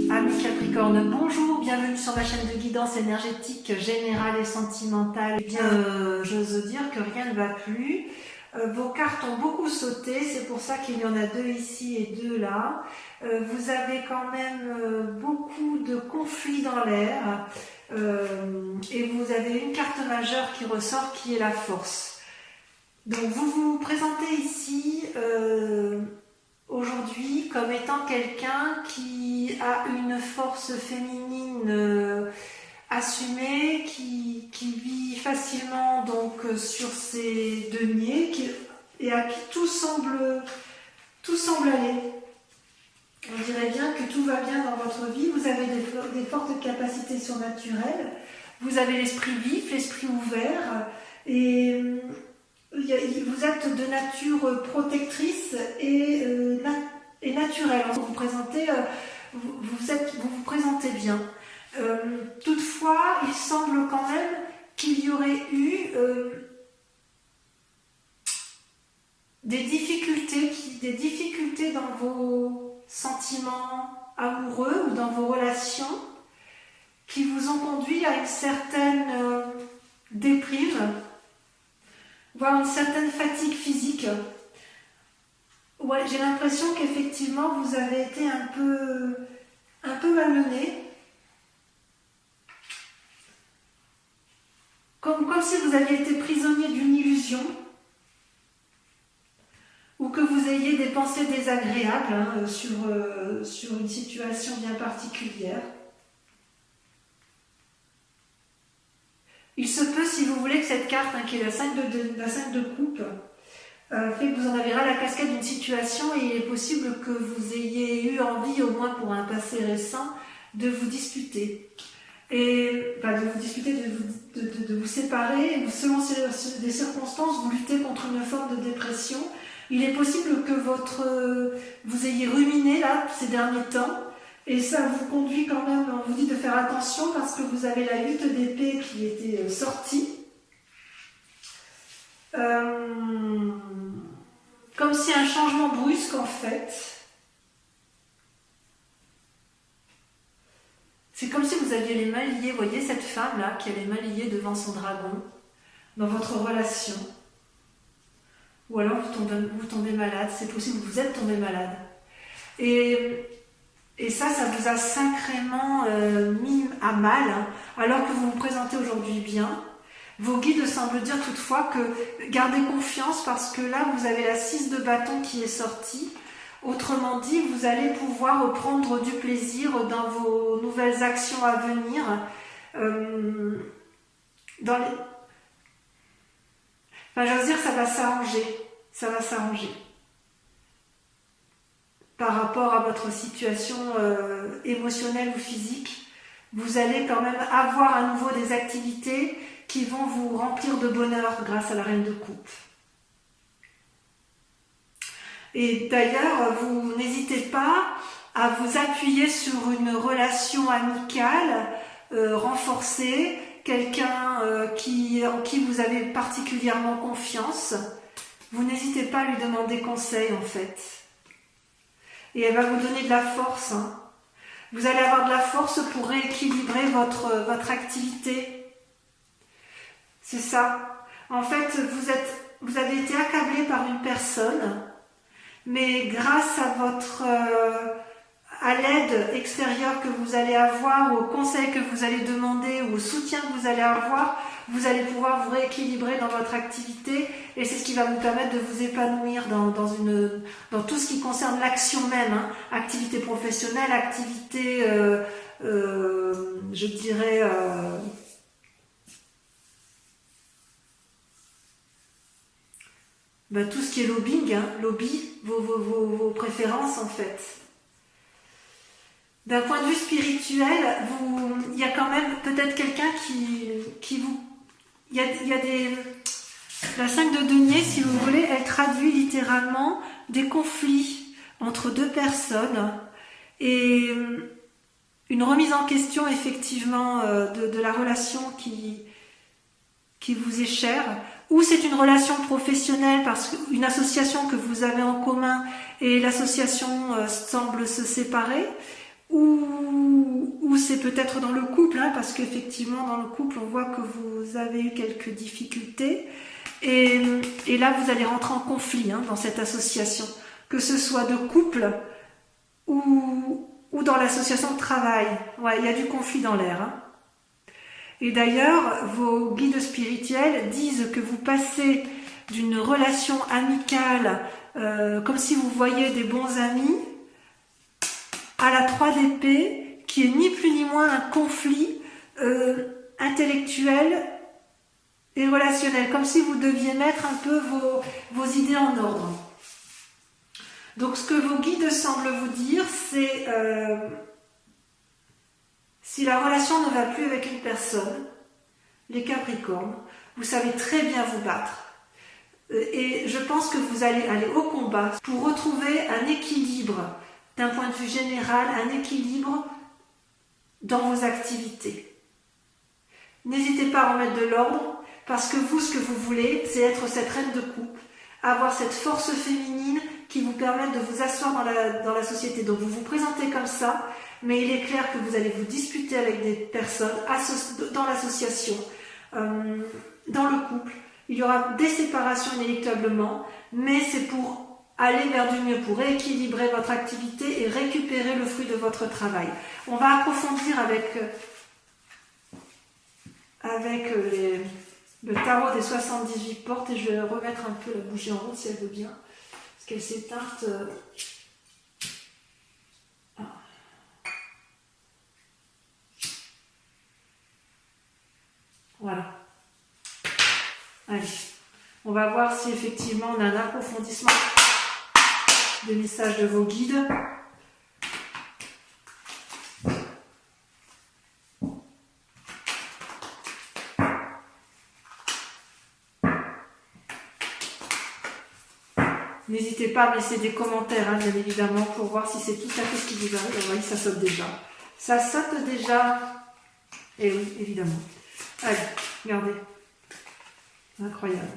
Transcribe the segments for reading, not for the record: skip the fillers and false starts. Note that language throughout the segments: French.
Amis Capricorne, bonjour, bienvenue sur ma chaîne de guidance énergétique générale et sentimentale. Eh bien, j'ose dire que rien ne va plus. Vos cartes ont beaucoup sauté, c'est pour ça qu'il y en a deux ici et deux là. Vous avez quand même beaucoup de conflits dans l'air et vous avez une carte majeure qui ressort qui est la force. Donc vous vous présentez ici aujourd'hui comme étant quelqu'un qui a une force féminine assumée, qui vit facilement donc sur ses deniers et à qui tout semble aller. On dirait bien que tout va bien dans votre vie, vous avez des fortes capacités surnaturelles, vous avez l'esprit vif, l'esprit ouvert et vous êtes de nature protectrice et naturelle. Vous vous présentez, vous présentez bien. Toutefois, il semble quand même qu'il y aurait eu des difficultés dans vos sentiments amoureux ou dans vos relations qui vous ont conduit à une certaine déprime, voire une certaine fatigue physique. Ouais, j'ai l'impression qu'effectivement vous avez été un peu malmené. Comme si vous aviez été prisonnier d'une illusion, ou que vous ayez des pensées désagréables sur une situation bien particulière. Il se peut, si vous voulez, que cette carte, qui est la 5 de coupe, fait que vous en avez ras la casquette d'une situation et il est possible que vous ayez eu envie, au moins pour un passé récent, de vous disputer. De vous séparer, et selon des circonstances, vous luttez contre une forme de dépression. Il est possible que vous ayez ruminé là ces derniers temps, et ça vous conduit quand même, on vous dit de faire attention parce que vous avez la 8 d'épée qui était sortie. Comme si un changement brusque en fait. C'est comme si vous aviez les mains liées, vous voyez cette femme là qui a les mains liées devant son dragon dans votre relation. Ou alors vous tombez malade, c'est possible, vous êtes tombé malade. Et ça vous a sacrément mis à mal, alors que vous vous présentez aujourd'hui bien. Vos guides semblent dire toutefois que gardez confiance parce que là vous avez la 6 de bâton qui est sortie. Autrement dit, vous allez pouvoir prendre du plaisir dans vos nouvelles actions à venir. J'ose dire, ça va s'arranger. Ça va s'arranger. Par rapport à votre situation émotionnelle ou physique, vous allez quand même avoir à nouveau des activités qui vont vous remplir de bonheur grâce à la reine de coupe. Et d'ailleurs, vous n'hésitez pas à vous appuyer sur une relation amicale renforcée, quelqu'un en qui vous avez particulièrement confiance. Vous n'hésitez pas à lui demander conseil en fait. Et elle va vous donner de la force. Vous allez avoir de la force pour rééquilibrer votre activité. C'est ça. En fait, vous avez été accablé par une personne, mais grâce à l'aide extérieure que vous allez avoir, au conseil que vous allez demander, au soutien que vous allez avoir, vous allez pouvoir vous rééquilibrer dans votre activité et c'est ce qui va vous permettre de vous épanouir dans tout ce qui concerne l'action même, activité professionnelle, activité, je dirais, tout ce qui est lobbying, lobby, vos préférences en fait. D'un point de vue spirituel, il y a quand même peut-être quelqu'un qui vous... La 5 de denier, si vous voulez, elle traduit littéralement des conflits entre deux personnes et une remise en question effectivement de la relation qui vous est chère, ou c'est une relation professionnelle parce qu'une association que vous avez en commun et l'association semble se séparer, ou c'est peut-être dans le couple, hein, parce qu'effectivement dans le couple on voit que vous avez eu quelques difficultés et là vous allez rentrer en conflit, hein, dans cette association, que ce soit de couple ou dans l'association de travail. Ouais, il y a du conflit dans l'air, hein. Et d'ailleurs vos guides spirituels disent que vous passez d'une relation amicale, comme si vous voyiez des bons amis, à la 3 d'épée, qui est ni plus ni moins un conflit intellectuel et relationnel, comme si vous deviez mettre un peu vos idées en ordre. Donc ce que vos guides semblent vous dire, c'est si la relation ne va plus avec une personne, les Capricornes, vous savez très bien vous battre. Et je pense que vous allez aller au combat pour retrouver un équilibre, d'un point de vue général, un équilibre dans vos activités. N'hésitez pas à remettre de l'ordre, parce que vous, ce que vous voulez, c'est être cette reine de coupe, avoir cette force féminine qui vous permette de vous asseoir dans la société. Donc vous vous présentez comme ça, mais il est clair que vous allez vous disputer avec des personnes dans l'association, dans le couple. Il y aura des séparations inéluctablement, mais c'est pour aller vers du mieux, pour rééquilibrer votre activité et récupérer le fruit de votre travail. On va approfondir avec le tarot des 78 portes, et je vais remettre un peu la bougie en route si elle veut bien, parce qu'elle s'est éteinte. Voilà. Allez, on va voir si effectivement on a un approfondissement des messages de vos guides. N'hésitez pas à me laisser des commentaires, hein, bien évidemment, pour voir si c'est tout à fait ce qui vous arrive. Vous voyez, ça saute déjà. Ça saute déjà. Et oui, évidemment. Allez, regardez. Incroyable.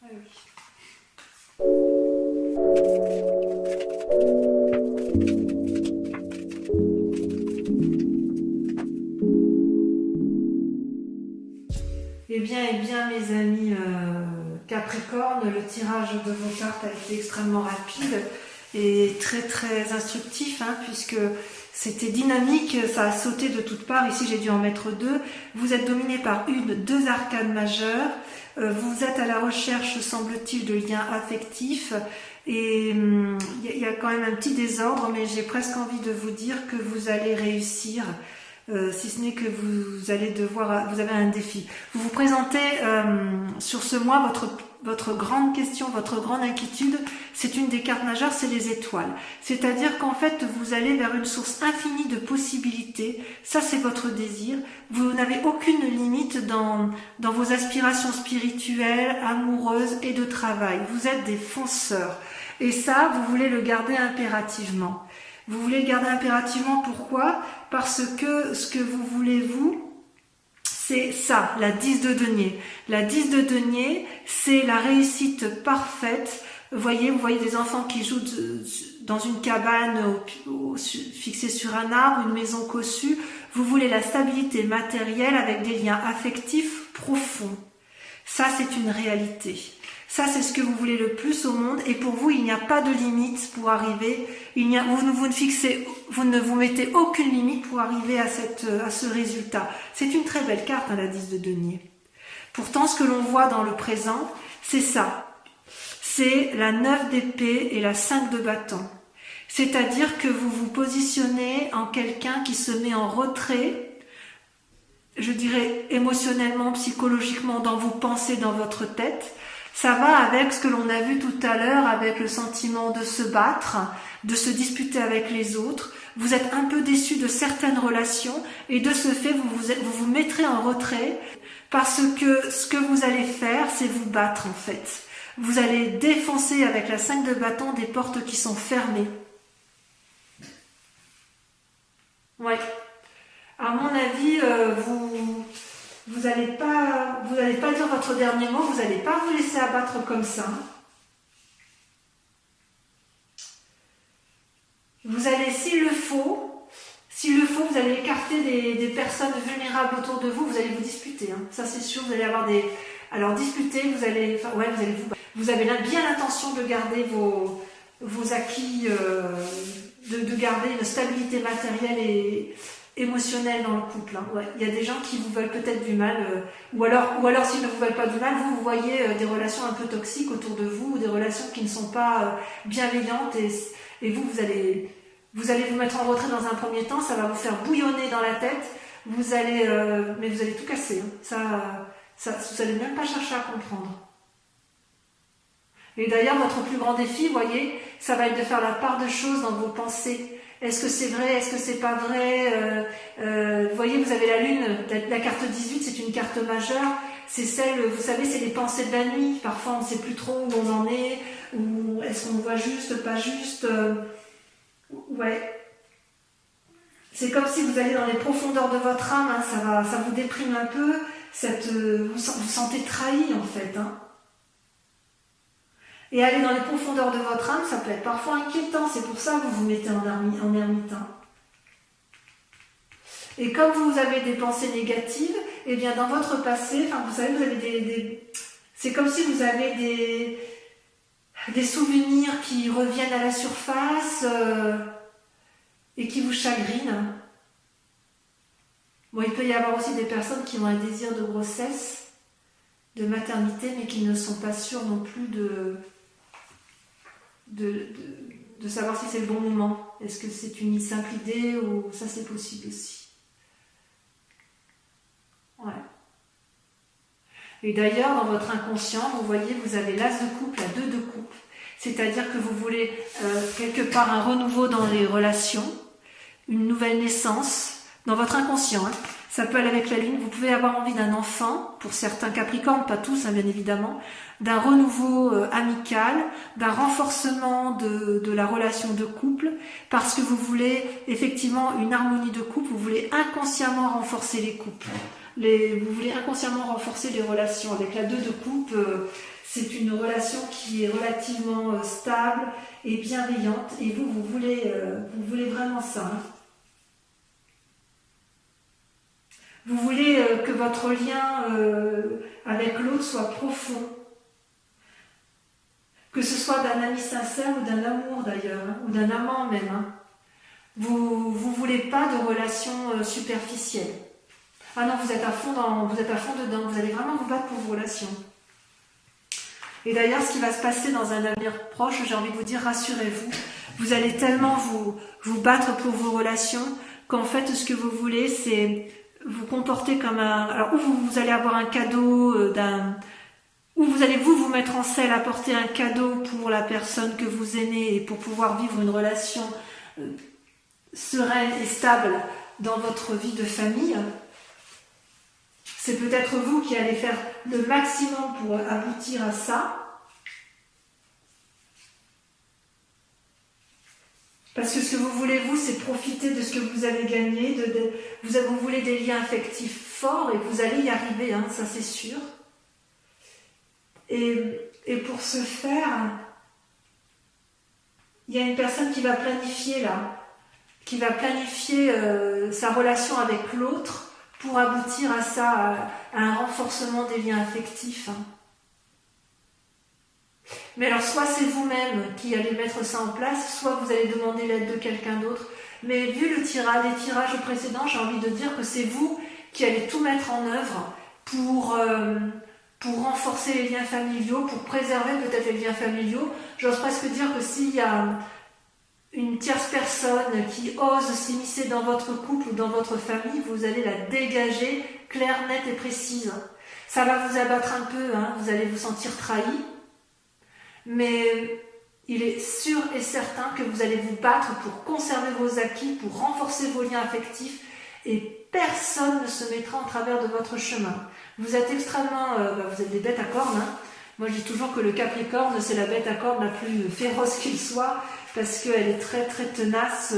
Ah oui. Eh bien, mes amis Capricorne, le tirage de vos cartes a été extrêmement rapide et très très instructif, hein, puisque c'était dynamique, ça a sauté de toutes parts. Ici j'ai dû en mettre 2. Vous êtes dominé par deux arcanes majeures. Vous êtes à la recherche, semble-t-il, de liens affectifs. Et il y a quand même un petit désordre, mais j'ai presque envie de vous dire que vous allez réussir. Si ce n'est que vous allez vous avez un défi. Vous vous présentez sur ce mois, votre grande question, votre grande inquiétude, c'est une des cartes majeures, c'est les étoiles. C'est-à-dire qu'en fait, vous allez vers une source infinie de possibilités. Ça, c'est votre désir. Vous n'avez aucune limite dans vos aspirations spirituelles, amoureuses et de travail. Vous êtes des fonceurs. Et ça, vous voulez le garder impérativement. Vous voulez le garder impérativement, pourquoi? Parce que ce que vous voulez, vous, c'est ça, la 10 de denier. La 10 de denier, c'est la réussite parfaite. Vous voyez des enfants qui jouent dans une cabane fixée sur un arbre, une maison cossue. Vous voulez la stabilité matérielle avec des liens affectifs profonds. Ça, c'est une réalité. Ça, c'est ce que vous voulez le plus au monde, et pour vous, il n'y a pas de limite pour arriver. Vous ne vous mettez aucune limite pour arriver à ce résultat. C'est une très belle carte, hein, la 10 de denier. Pourtant, ce que l'on voit dans le présent, c'est ça. C'est la 9 d'épée et la 5 de bâton. C'est-à-dire que vous vous positionnez en quelqu'un qui se met en retrait, je dirais émotionnellement, psychologiquement, dans vos pensées, dans votre tête. Ça va avec ce que l'on a vu tout à l'heure, avec le sentiment de se battre, de se disputer avec les autres. Vous êtes un peu déçu de certaines relations et de ce fait, vous vous mettrez en retrait parce que ce que vous allez faire, c'est vous battre en fait. Vous allez défoncer avec la 5 de bâton des portes qui sont fermées. Ouais. À mon avis, vous n'allez pas dire votre dernier mot, vous n'allez pas vous laisser abattre comme ça. vous allez, s'il le faut, vous allez écarter des personnes vulnérables autour de vous, vous allez vous disputer, hein. Ça c'est sûr, vous allez avoir des... Alors disputer, vous allez vous avez bien l'intention de garder vos acquis, de garder une stabilité matérielle et émotionnelle dans le couple, hein. Ouais. Il y a des gens qui vous veulent peut-être du mal, ou alors s'ils ne vous veulent pas du mal, vous voyez des relations un peu toxiques autour de vous, ou des relations qui ne sont pas bienveillantes, et vous allez vous mettre en retrait dans un premier temps, ça va vous faire bouillonner dans la tête, mais vous allez tout casser, hein. Vous n'allez même pas chercher à comprendre. Et d'ailleurs, votre plus grand défi, vous voyez, ça va être de faire la part de choses dans vos pensées. Est-ce que c'est vrai? Est-ce que c'est pas vrai? Vous voyez, vous avez la lune, la carte 18, c'est une carte majeure. C'est celle, vous savez, c'est les pensées de la nuit. Parfois, on ne sait plus trop où on en est, ou est-ce qu'on voit juste, pas juste. Ouais. C'est comme si vous allez dans les profondeurs de votre âme, hein, ça vous déprime un peu. Vous sentez trahi en fait, hein. Et aller dans les profondeurs de votre âme, ça peut être parfois inquiétant, c'est pour ça que vous vous mettez en ermite, hein. Et comme vous avez des pensées négatives, eh bien dans votre passé, enfin vous savez, vous avez c'est comme si vous avez des souvenirs qui reviennent à la surface et qui vous chagrinent. Bon, il peut y avoir aussi des personnes qui ont un désir de grossesse, de maternité, mais qui ne sont pas sûres non plus de savoir si c'est le bon moment. Est-ce que c'est une simple idée ou ça c'est possible aussi. Ouais. Et d'ailleurs, dans votre inconscient, vous voyez, vous avez l'as de couple, la 2 de couple. C'est-à-dire que vous voulez quelque part un renouveau dans les relations, une nouvelle naissance, dans votre inconscient, hein. Ça peut aller avec la lune, vous pouvez avoir envie d'un enfant, pour certains capricornes, pas tous, hein, bien évidemment, d'un renouveau amical, d'un renforcement de la relation de couple, parce que vous voulez effectivement une harmonie de couple, vous voulez inconsciemment renforcer les couples, vous voulez inconsciemment renforcer les relations. Avec la 2 de couple, c'est une relation qui est relativement stable et bienveillante, et vous voulez vraiment ça, hein. Vous voulez que votre lien avec l'autre soit profond. Que ce soit d'un ami sincère ou d'un amour d'ailleurs, hein, ou d'un amant même, hein. Vous voulez pas de relations superficielles. Ah non, vous êtes à fond dedans, vous allez vraiment vous battre pour vos relations. Et d'ailleurs, ce qui va se passer dans un avenir proche, j'ai envie de vous dire, rassurez-vous, vous allez tellement vous battre pour vos relations qu'en fait, ce que vous voulez, c'est vous comporter comme alors, ou vous allez avoir un cadeau ou vous allez vous mettre en selle, apporter un cadeau pour la personne que vous aimez et pour pouvoir vivre une relation sereine et stable dans votre vie de famille. C'est peut-être vous qui allez faire le maximum pour aboutir à ça. Parce que ce que vous voulez, vous, c'est profiter de ce que vous avez gagné. Vous voulez des liens affectifs forts et vous allez y arriver, hein, ça c'est sûr. Et pour ce faire, il y a une personne qui va planifier sa relation avec l'autre pour aboutir à ça, à un renforcement des liens affectifs, hein. Mais alors, soit c'est vous-même qui allez mettre ça en place, soit vous allez demander l'aide de quelqu'un d'autre. Mais vu les tirages précédents, j'ai envie de dire que c'est vous qui allez tout mettre en œuvre pour renforcer les liens familiaux, pour préserver peut-être les liens familiaux. J'ose presque dire que s'il y a une tierce personne qui ose s'immiscer dans votre couple ou dans votre famille, vous allez la dégager claire, nette et précise. Ça va vous abattre un peu, hein, vous allez vous sentir trahi. Mais il est sûr et certain que vous allez vous battre pour conserver vos acquis, pour renforcer vos liens affectifs, et personne ne se mettra en travers de votre chemin. Vous êtes extrêmement... vous êtes des bêtes à cornes, hein. Moi je dis toujours que le Capricorne, c'est la bête à cornes la plus féroce qu'il soit, parce qu'elle est très très tenace.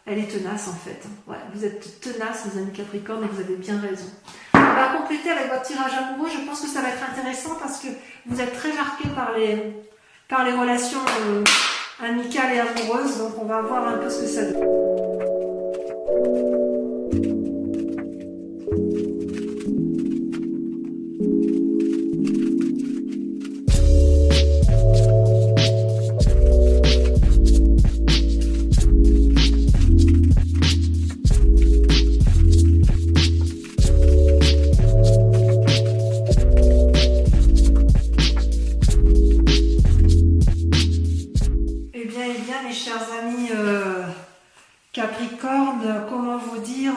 Elle est tenace en fait. Ouais, vous êtes tenace, les amis Capricornes, et vous avez bien raison. On va compléter avec votre tirage amoureux. Je pense que ça va être intéressant parce que vous êtes très marqués par les relations amicale et amoureuse, donc on va voir un peu ce que ça donne. Mes chers amis Capricorne, comment vous dire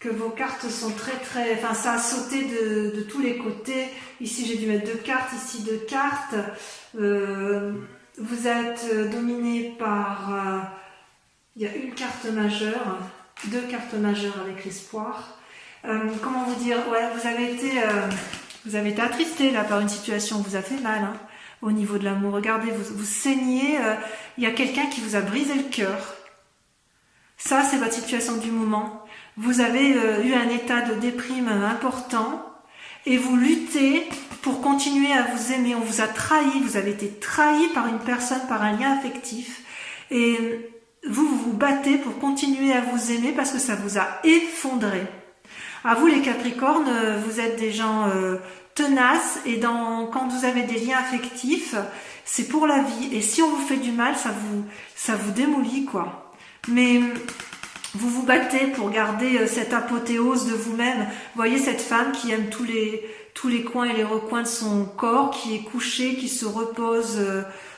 que vos cartes sont très, enfin ça a sauté de tous les côtés. Ici j'ai dû mettre 2 cartes, ici 2 cartes. Vous êtes dominé par, il y a une carte majeure, 2 cartes majeures avec l'espoir. Comment vous dire, ouais, vous avez été attristé là par une situation, vous a fait mal, hein. Au niveau de l'amour, regardez, vous saignez, il y a quelqu'un qui vous a brisé le cœur. Ça, c'est votre situation du moment. Vous avez eu un état de déprime important et vous luttez pour continuer à vous aimer. On vous a trahi, vous avez été trahi par une personne, par un lien affectif. Et vous vous battez pour continuer à vous aimer parce que ça vous a effondré. À vous les Capricornes, vous êtes des gens tenaces et quand vous avez des liens affectifs, c'est pour la vie. Et si on vous fait du mal, ça vous démolit, quoi. Mais vous vous battez pour garder cette apothéose de vous-même. Vous voyez cette femme qui aime tous les coins et les recoins de son corps, qui est couchée, qui se repose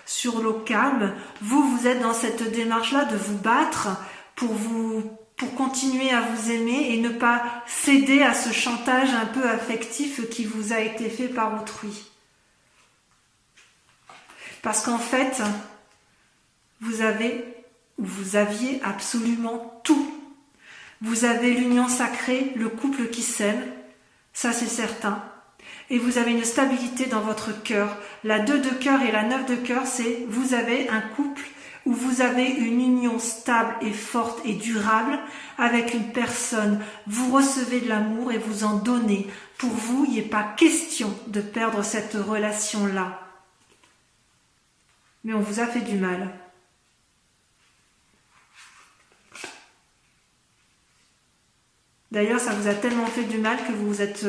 sur l'eau calme. Vous êtes dans cette démarche-là de vous battre pour continuer à vous aimer et ne pas céder à ce chantage un peu affectif qui vous a été fait par autrui. Parce qu'en fait, vous aviez absolument tout. Vous avez l'union sacrée, le couple qui s'aime, ça c'est certain. Et vous avez une stabilité dans votre cœur. La 2 de cœur et la 9 de cœur, c'est vous avez un couple où vous avez une union stable et forte et durable avec une personne. Vous recevez de l'amour et vous en donnez. Pour vous, il n'est pas question de perdre cette relation-là. Mais on vous a fait du mal. D'ailleurs, ça vous a tellement fait du mal que vous êtes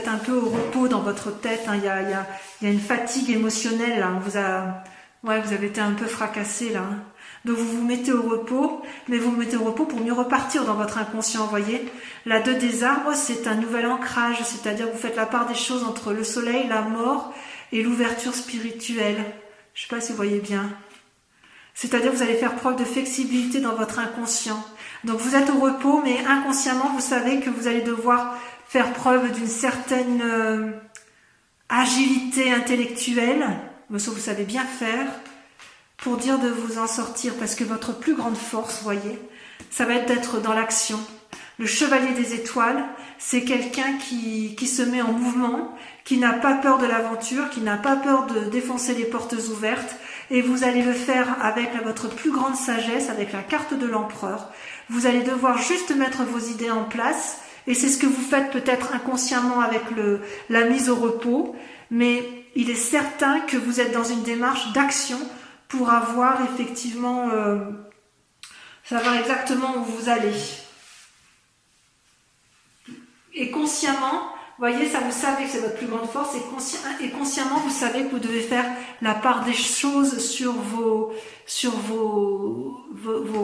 un peu au repos dans votre tête. Hein. Il y a une fatigue émotionnelle. Là. Vous avez été un peu fracassé là. Hein. Donc vous vous mettez au repos, mais vous vous mettez au repos pour mieux repartir dans votre inconscient, vous voyez. La 2 des arbres, c'est un nouvel ancrage, c'est-à-dire que vous faites la part des choses entre le soleil, la mort et l'ouverture spirituelle. Je ne sais pas si vous voyez bien. C'est-à-dire que vous allez faire preuve de flexibilité dans votre inconscient. Donc vous êtes au repos, mais inconsciemment, vous savez que vous allez devoir faire preuve d'une certaine agilité intellectuelle, mais ça vous savez bien faire, pour dire de vous en sortir, parce que votre plus grande force, vous voyez, ça va être d'être dans l'action. Le chevalier des étoiles, c'est quelqu'un qui se met en mouvement, qui n'a pas peur de l'aventure, qui n'a pas peur de défoncer les portes ouvertes, et vous allez le faire avec votre plus grande sagesse, avec la carte de l'empereur. Vous allez devoir juste mettre vos idées en place, et c'est ce que vous faites peut-être inconsciemment avec la mise au repos, mais il est certain que vous êtes dans une démarche d'action pour avoir effectivement, savoir exactement où vous allez. Et consciemment, vous voyez, ça vous savez que c'est votre plus grande force, et consciemment vous savez que vous devez faire la part des choses sur vos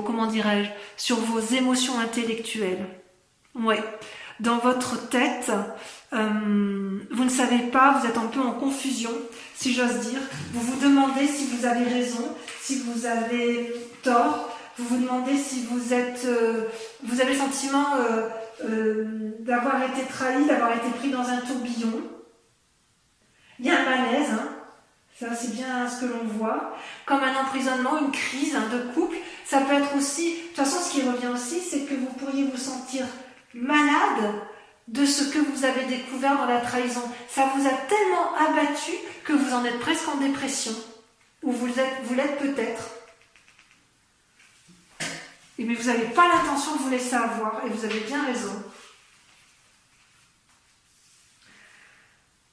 comment dirais-je, sur vos émotions intellectuelles. Ouais. Dans votre tête, vous ne savez pas, vous êtes un peu en confusion, si j'ose dire. Vous vous demandez si vous avez raison, si vous avez tort. Vous vous demandez si vous avez le sentiment d'avoir été trahi, d'avoir été pris dans un tourbillon. Il y a un malaise, hein. Ça c'est bien ce que l'on voit. Comme un emprisonnement, une crise de couple. Ça peut être aussi, de toute façon ce qui revient aussi, c'est que vous pourriez vous sentir malade de ce que vous avez découvert dans la trahison. Ça vous a tellement abattu que vous en êtes presque en dépression. Ou vous l'êtes peut-être. Mais vous n'avez pas l'intention de vous laisser avoir, et vous avez bien raison.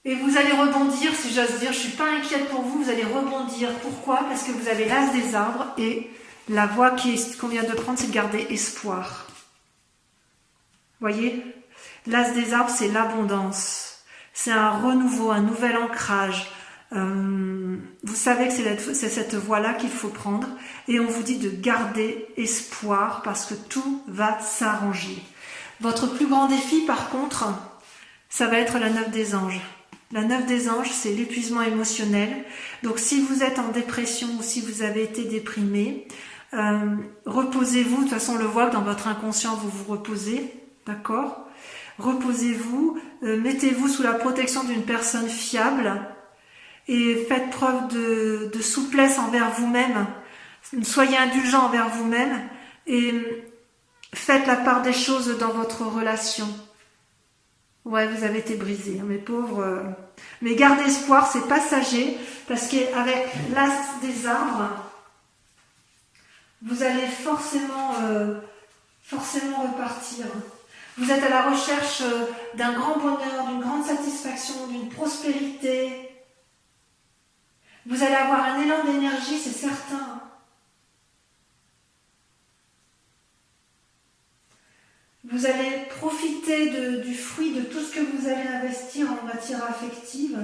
Et vous allez rebondir, si j'ose dire, je ne suis pas inquiète pour vous, vous allez rebondir. Pourquoi? Parce que vous avez l'as des arbres et la voie qu'on vient de prendre, c'est de garder espoir. Voyez? L'as des arbres, c'est l'abondance. C'est un renouveau, un nouvel ancrage. Vous savez que c'est cette voie-là qu'il faut prendre. Et on vous dit de garder espoir parce que tout va s'arranger. Votre plus grand défi, par contre, ça va être la 9 des anges. La 9 des anges, c'est l'épuisement émotionnel. Donc si vous êtes en dépression ou si vous avez été déprimé, reposez-vous. De toute façon, on le voit que dans votre inconscient, vous vous reposez. D'accord? Reposez-vous, mettez-vous sous la protection d'une personne fiable et faites preuve de souplesse envers vous-même. Soyez indulgent envers vous-même et faites la part des choses dans votre relation. Ouais, vous avez été brisés, mes pauvres. Mais gardez espoir, c'est passager, parce qu'avec l'as des arbres, vous allez forcément repartir. Vous êtes à la recherche d'un grand bonheur, d'une grande satisfaction, d'une prospérité. Vous allez avoir un élan d'énergie, c'est certain. Vous allez profiter du fruit de tout ce que vous allez investir en matière affective.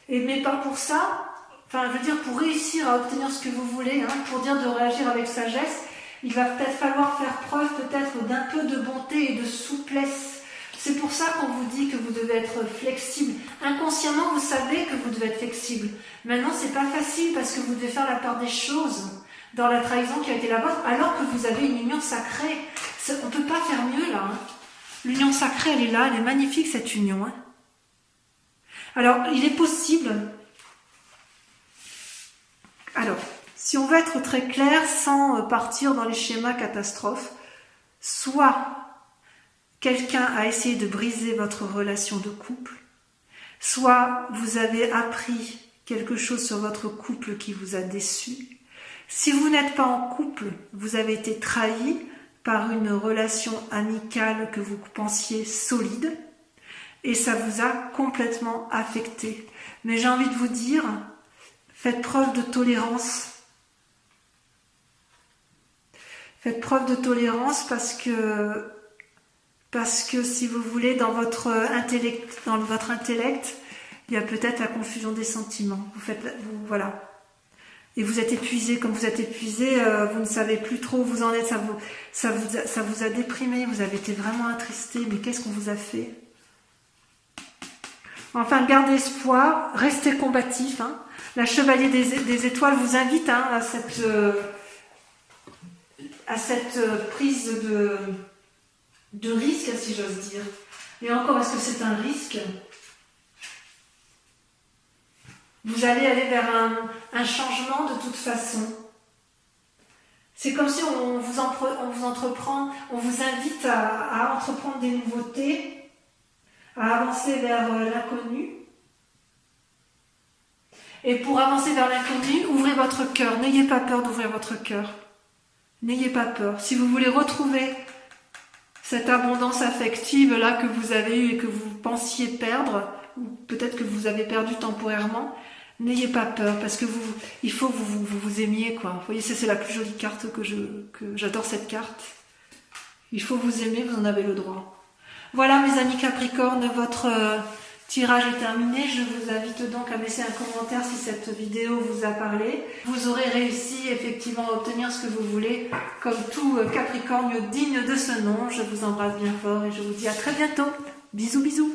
Mais pas pour ça, enfin je veux dire pour réussir à obtenir ce que vous voulez, pour dire de réagir avec sagesse, il va peut-être falloir faire preuve peut-être d'un peu de bonté et de souplesse. C'est pour ça qu'on vous dit que vous devez être flexible. Inconsciemment, vous savez que vous devez être flexible. Maintenant, c'est pas facile parce que vous devez faire la part des choses dans la trahison qui a été la vôtre, alors que vous avez une union sacrée. On ne peut pas faire mieux là. L'union sacrée, elle est là, elle est magnifique cette union. Alors, il est possible. Alors, si on veut être très clair, sans partir dans les schémas catastrophes, soit quelqu'un a essayé de briser votre relation de couple, soit vous avez appris quelque chose sur votre couple qui vous a déçu. Si vous n'êtes pas en couple, vous avez été trahi par une relation amicale que vous pensiez solide et ça vous a complètement affecté. Mais j'ai envie de vous dire, faites preuve de tolérance. Faites preuve de tolérance parce que si vous voulez, dans votre intellect, il y a peut-être la confusion des sentiments. Voilà. Et vous êtes épuisé, comme vous êtes épuisé, vous ne savez plus trop où vous en êtes, ça vous a déprimé, vous avez été vraiment attristé, mais qu'est-ce qu'on vous a fait? Enfin, gardez espoir, restez combatif. La Chevalier des Étoiles vous invite à cette prise de risque, si j'ose dire. Et encore, est-ce que c'est un risque? Vous allez aller vers un changement de toute façon. C'est comme si on vous invite à entreprendre des nouveautés, à avancer vers l'inconnu. Et pour avancer vers l'inconnu, ouvrez votre cœur. N'ayez pas peur d'ouvrir votre cœur. N'ayez pas peur. Si vous voulez retrouver cette abondance affective là que vous avez eue et que vous pensiez perdre, ou peut-être que vous avez perdu temporairement, n'ayez pas peur, parce que il faut que vous aimiez, quoi. Vous voyez, c'est la plus jolie carte que j'adore cette carte. Il faut vous aimer, vous en avez le droit. Voilà, mes amis Capricorne, votre tirage est terminé. Je vous invite donc à laisser un commentaire si cette vidéo vous a parlé. Vous aurez réussi effectivement à obtenir ce que vous voulez, comme tout Capricorne digne de ce nom. Je vous embrasse bien fort et je vous dis à très bientôt. Bisous, bisous.